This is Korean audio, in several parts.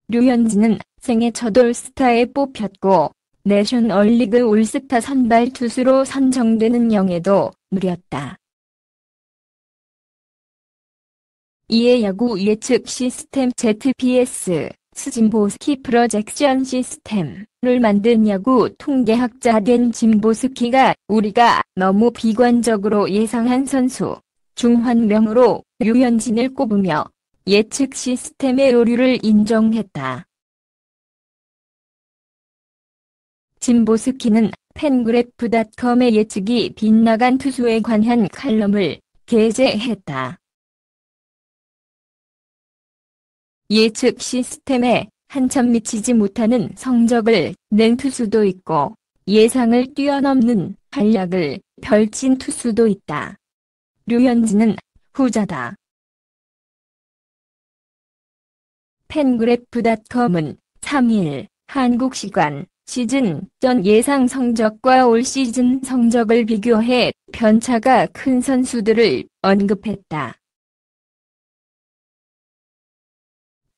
류현진은 생애 첫 올스타에 뽑혔고 내셔널리그 올스타 선발 투수로 선정되는 영예도 누렸다. 이에 야구 예측 시스템 ZPS, 짐보스키 프로젝션 시스템을 만든 야구 통계학자 된 짐보스키가 우리가 너무 비관적으로 예상한 선수 중 한 명으로 류현진을 꼽으며 예측 시스템의 오류를 인정했다. 짐보스키는 팬그래프닷컴의 예측이 빗나간 투수에 관한 칼럼을 게재했다. 예측 시스템에 한참 미치지 못하는 성적을 낸 투수도 있고 예상을 뛰어넘는 활약을 펼친 투수도 있다. 류현진은 후자다. 팬그래프닷컴은 3일 한국 시간 시즌 전 예상 성적과 올 시즌 성적을 비교해 편차가 큰 선수들을 언급했다.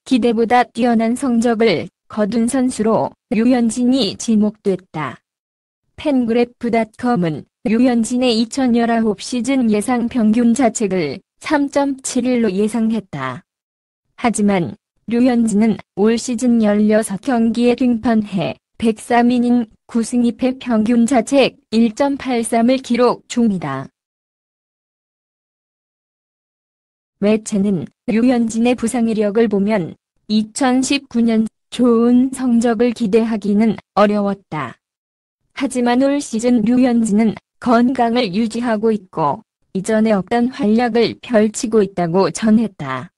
기대보다 뛰어난 성적을 거둔 선수로 류현진이 지목됐다. 팬그래프닷컴은 류현진의 2019 시즌 예상 평균 자책을 3.71로 예상했다. 하지만 류현진은 올 시즌 16경기에 등판해 103이닝 9승 2패 평균 자책 1.83을 기록 중이다. 매체는 류현진의 부상 이력을 보면 2019년 좋은 성적을 기대하기는 어려웠다. 하지만 올 시즌 류현진은 건강을 유지하고 있고 이전에 없던 활약을 펼치고 있다고 전했다.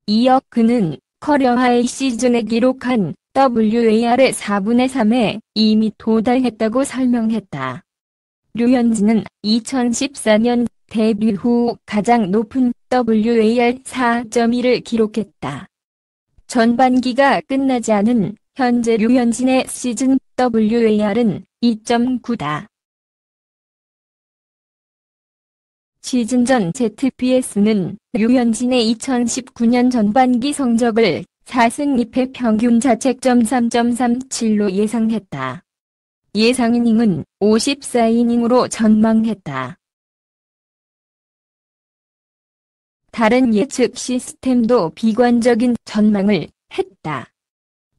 이어 그는 커리어 하이 시즌에 기록한 WAR의 4분의 3에 이미 도달했다고 설명했다. 류현진은 2014년 데뷔 후 가장 높은 WAR 4.2를 기록했다. 전반기가 끝나지 않은 현재 류현진의 시즌 WAR은 2.9다. 시즌 전 ZPS는 류현진의 2019년 전반기 성적을 4승 2패 평균 자책점 3.37로 예상했다. 예상 이닝은 54이닝으로 전망했다. 다른 예측 시스템도 비관적인 전망을 했다.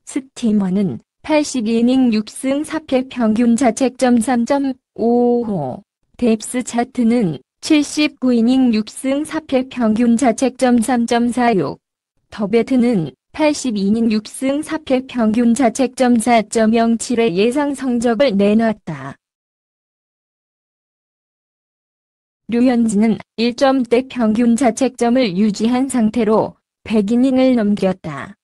스티머는 82이닝 6승 4패 평균 자책점 3.55, 뎁스 차트는 79이닝 6승 4패 평균 자책점 3.46, 더베트는 82이닝 6승 4패 평균 자책점 4.07의 예상 성적을 내놨다. 류현진은 1점대 평균 자책점을 유지한 상태로 100이닝을 넘겼다.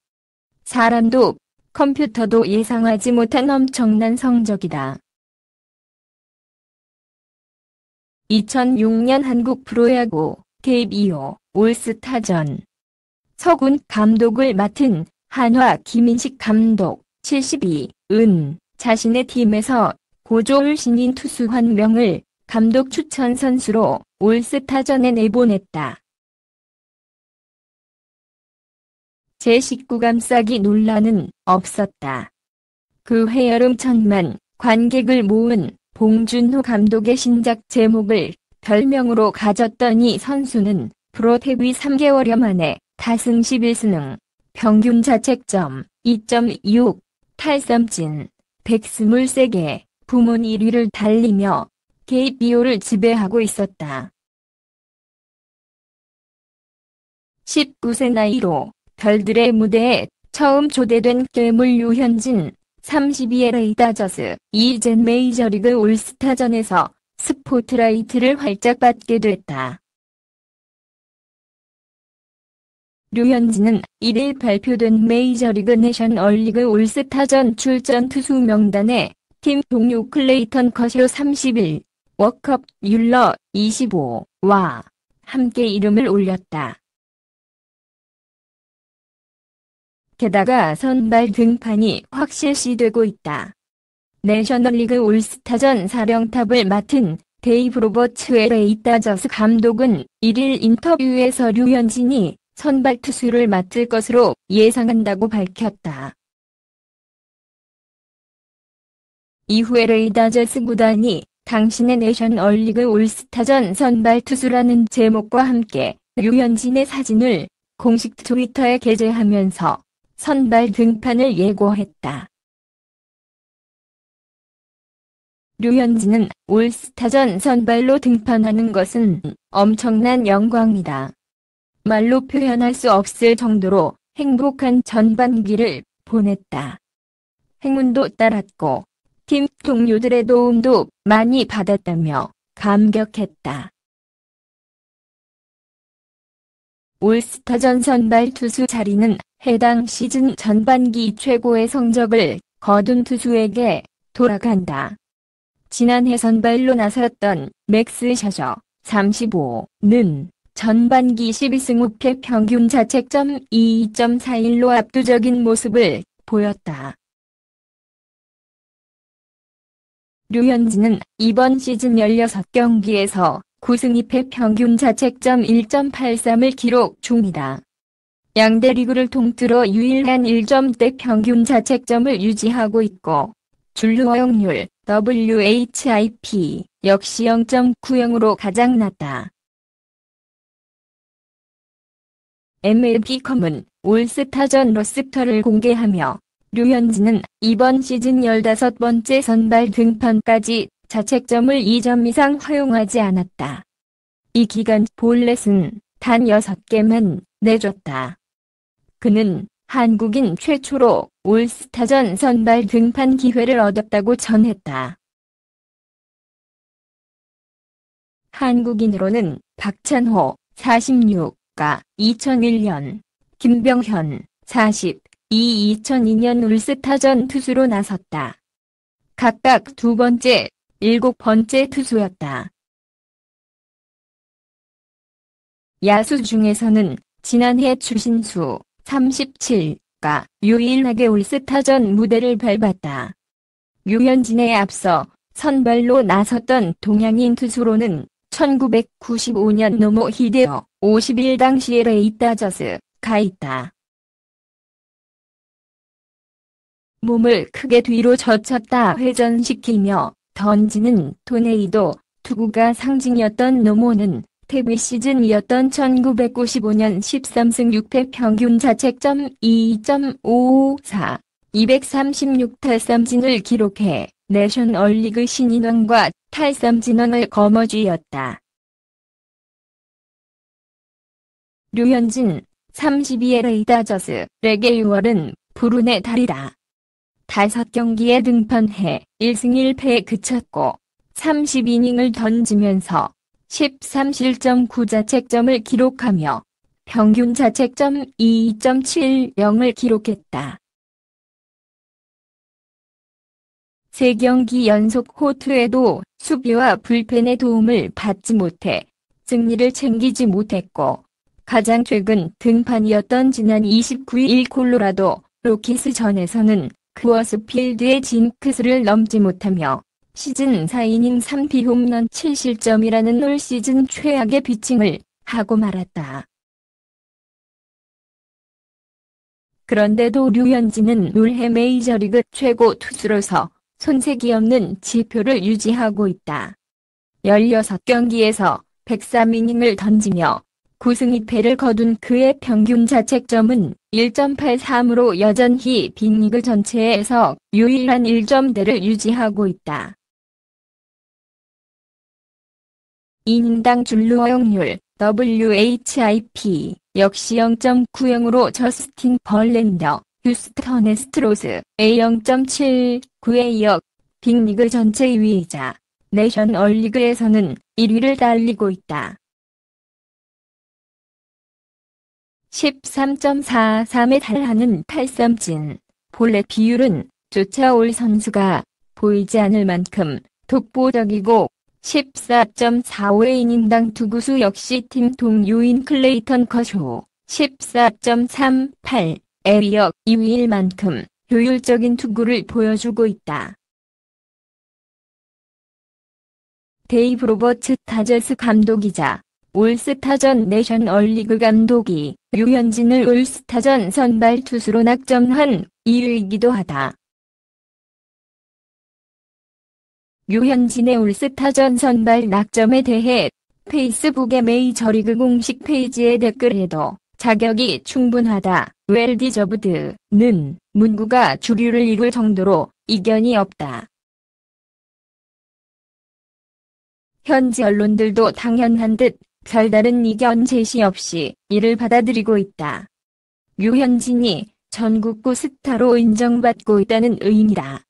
사람도 컴퓨터도 예상하지 못한 엄청난 성적이다. 2006년 한국 프로야구 KBO 올스타전 서군 감독을 맡은 한화 김인식 감독 72은 자신의 팀에서 고졸 신인 투수 1명을 감독 추천 선수로 올스타전에 내보냈다. 제19 감싸기 논란은 없었다. 그 해 여름 1000만 관객을 모은 봉준호 감독의 신작 제목을 별명으로 가졌던 이 선수는 프로 데뷔 3개월여 만에 타승 11승, 평균 자책점 2.6, 탈삼진 123개, 부문 1위를 달리며 KBO를 지배하고 있었다. 19세 나이로 별들의 무대에 처음 초대된 괴물 류현진, 32LA 다저스, 이젠 메이저리그 올스타전에서 스포트라이트를 활짝 받게 됐다. 류현진은 1일 발표된 메이저리그 내셔널리그 올스타전 출전 투수 명단에 팀 동료 클레이턴 커쇼 31, 워컵 율러 25와 함께 이름을 올렸다. 게다가 선발 등판이 확실시되고 있다. 내셔널리그 올스타전 사령탑을 맡은 데이브 로버츠 LA 다저스 감독은 1일 인터뷰에서 류현진이 선발 투수를 맡을 것으로 예상한다고 밝혔다. 이후에 레이더저스 구단이 당신의 내셔널리그 올스타전 선발 투수라는 제목과 함께 류현진의 사진을 공식 트위터에 게재하면서 선발 등판을 예고했다. 류현진은 올스타전 선발로 등판하는 것은 엄청난 영광이다. 말로 표현할 수 없을 정도로 행복한 전반기를 보냈다. 행운도 따랐고 팀 동료들의 도움도 많이 받았다며 감격했다. 올스타전 선발 투수 자리는 해당 시즌 전반기 최고의 성적을 거둔 투수에게 돌아간다. 지난해 선발로 나섰던 맥스 셔저 35는 전반기 12승 5패 평균 자책점 2.41로 압도적인 모습을 보였다. 류현진은 이번 시즌 16경기에서 9승 2패 평균 자책점 1.83을 기록 중이다. 양대 리그를 통틀어 유일한 1점대 평균 자책점을 유지하고 있고 준루 허용률 WHIP 역시 0.90으로 가장 낮다. MLB.com은 올스타전 로스터를 공개하며 류현진은 이번 시즌 15번째 선발 등판까지 자책점을 2점 이상 허용하지 않았다. 이 기간 볼넷은 단 6개만 내줬다. 그는 한국인 최초로 올스타전 선발 등판 기회를 얻었다고 전했다. 한국인으로는 박찬호 46가 2001년, 김병현 40, 2002년 올스타전 투수로 나섰다. 각각 2번째, 7번째 투수였다. 야수 중에서는 지난해 추신수 37가 유일하게 올스타전 무대를 밟았다. 류현진에 앞서 선발로 나섰던 동양인 투수로는 1995년 노모 히데오 51 당시의 레이더저스가 있다. 몸을 크게 뒤로 젖혔다 회전시키며 던지는 토네이도 투구가 상징이었던 노모는 데뷔 시즌이었던 1995년 13승 6패 평균 자책점 2.54, 236탈삼진을 기록해 내셔널리그 신인왕과 탈삼진왕을 거머쥐었다. 류현진 32의 레이더저스 레게 6월은 불운의 달이다. 5경기에 등판해 1승 1패에 그쳤고 30이닝을 던지면서 13실점 9자책점을 기록하며 평균 자책점 2.70을 기록했다. 3경기 연속 호투에도 수비와 불펜의 도움을 받지 못해 승리를 챙기지 못했고 가장 최근 등판이었던 지난 29일 콜로라도 로키스전에서는 쿠어스필드의 징크스를 넘지 못하며 시즌 4이닝 3피 홈런 7실점이라는 올 시즌 최악의 피칭을 하고 말았다. 그런데도 류현진은 올해 메이저리그 최고 투수로서 손색이 없는 지표를 유지하고 있다. 16경기에서 103이닝을 던지며 9승 2패를 거둔 그의 평균 자책점은 1.83으로 여전히 빅리그 전체에서 유일한 1점대를 유지하고 있다. 이닝당 준루 허용률 WHIP 역시 0.90으로 저스틴 벌랜더, 휴스턴 애스트로스 A 0.79에 이어 빅리그 전체 2위이자 내셔널리그에서는 1위를 달리고 있다. 13.43에 달하는 탈삼진, 볼넷 비율은 쫓아올 선수가 보이지 않을 만큼 독보적이고 14.45의 이닝당 투구수 역시 팀 동료인 클레이턴 커쇼 14.38에 이어 2위일 만큼 효율적인 투구를 보여주고 있다. 데이브 로버츠 타저스 감독이자 올스타전 내셔널리그 감독이 류현진을 올스타전 선발 투수로 낙점한 이유이기도 하다. 류현진의 올스타전 선발 낙점에 대해 페이스북의 메이저리그 공식 페이지에 댓글에도 자격이 충분하다, 웰디저브드는 문구가 주류를 이룰 정도로 이견이 없다. 현지 언론들도 당연한 듯 별다른 이견 제시 없이 이를 받아들이고 있다. 류현진이 전국구 스타로 인정받고 있다는 의미다.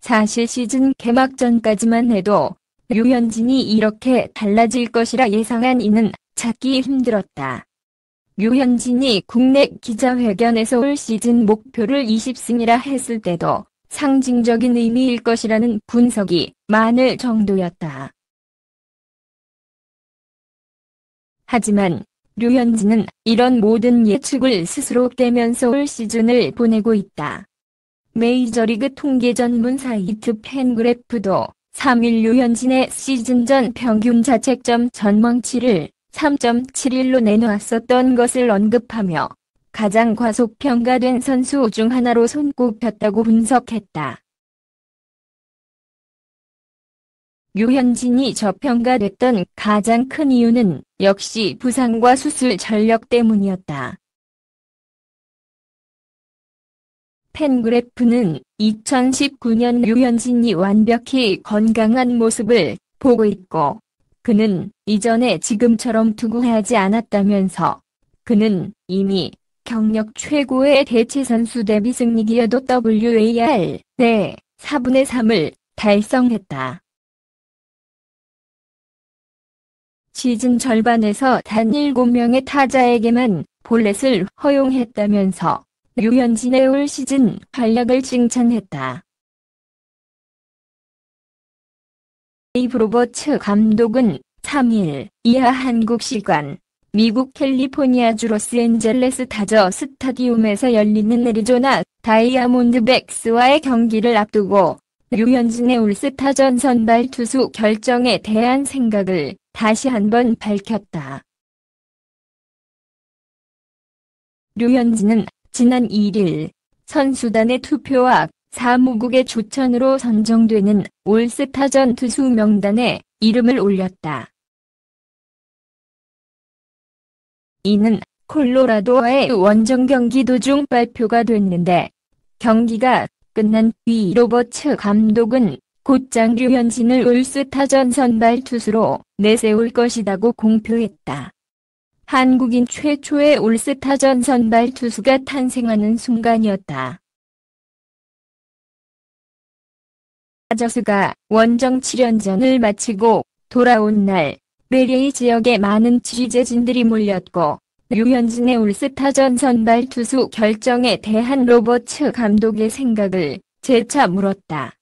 사실 시즌 개막 전까지만 해도 류현진이 이렇게 달라질 것이라 예상한 이는 찾기 힘들었다. 류현진이 국내 기자회견에서 올 시즌 목표를 20승이라 했을 때도 상징적인 의미일 것이라는 분석이 많을 정도였다. 하지만 류현진은 이런 모든 예측을 스스로 깨면서 올 시즌을 보내고 있다. 메이저리그 통계 전문 사이트 팬그래프도 3일 류현진의 시즌 전 평균 자책점 전망치를 3.71로 내놓았었던 것을 언급하며 가장 과소평가된 선수 중 하나로 손꼽혔다고 분석했다. 류현진이 저평가됐던 가장 큰 이유는 역시 부상과 수술 전력 때문이었다. 팬그래프는 2019년 류현진이 완벽히 건강한 모습을 보고 있고, 그는 이전에 지금처럼 투구하지 않았다면서, 그는 이미 경력 최고의 대체 선수 데뷔 승리 기여도 WAR 내 4분의 3을 달성했다. 시즌 절반에서 단 7명의 타자에게만 볼넷을 허용했다면서 류현진의 올 시즌 활약을 칭찬했다. 데이브 로버츠 감독은 3일 이하 한국 시간 미국 캘리포니아주 로스앤젤레스 다저 스타디움에서 열리는 애리조나 다이아몬드백스와의 경기를 앞두고 류현진의 올스타전 선발 투수 결정에 대한 생각을 다시 한번 밝혔다. 류현진은 지난 1일 선수단의 투표와 사무국의 추천으로 선정되는 올스타전 투수 명단에 이름을 올렸다. 이는 콜로라도와의 원정 경기 도중 발표가 됐는데, 경기가 끝난 뒤 로버츠 감독은 곧장 류현진을 올스타전 선발 투수로 내세울 것이라고 공표했다. 한국인 최초의 올스타전 선발 투수가 탄생하는 순간이었다. 다저스가 원정 7연전을 마치고 돌아온 날, LA 지역에 많은 취재진들이 몰렸고, 류현진의 올스타전 선발 투수 결정에 대한 로버츠 감독의 생각을 재차 물었다.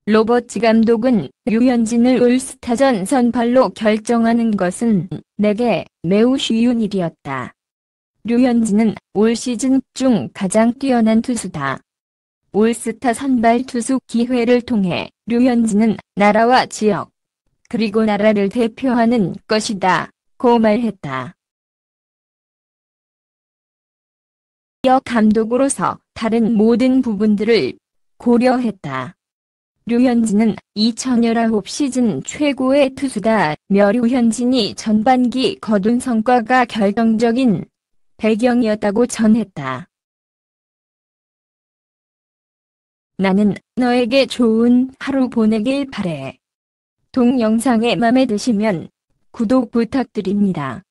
로버츠 감독은 류현진을 올스타전 선발로 결정하는 것은 내게 매우 쉬운 일이었다. 류현진은 올 시즌 중 가장 뛰어난 투수다. 올스타 선발 투수 기회를 통해 류현진은 나라와 지역, 그리고 나라를 대표하는 것이다, 고 말했다. 이어 감독으로서 다른 모든 부분들을 고려했다. 류현진은 2019 시즌 최고의 투수다. 류현진이 전반기 거둔 성과가 결정적인 배경이었다고 전했다. 나는 너에게 좋은 하루 보내길 바래. 동영상에 맘에 드시면 구독 부탁드립니다.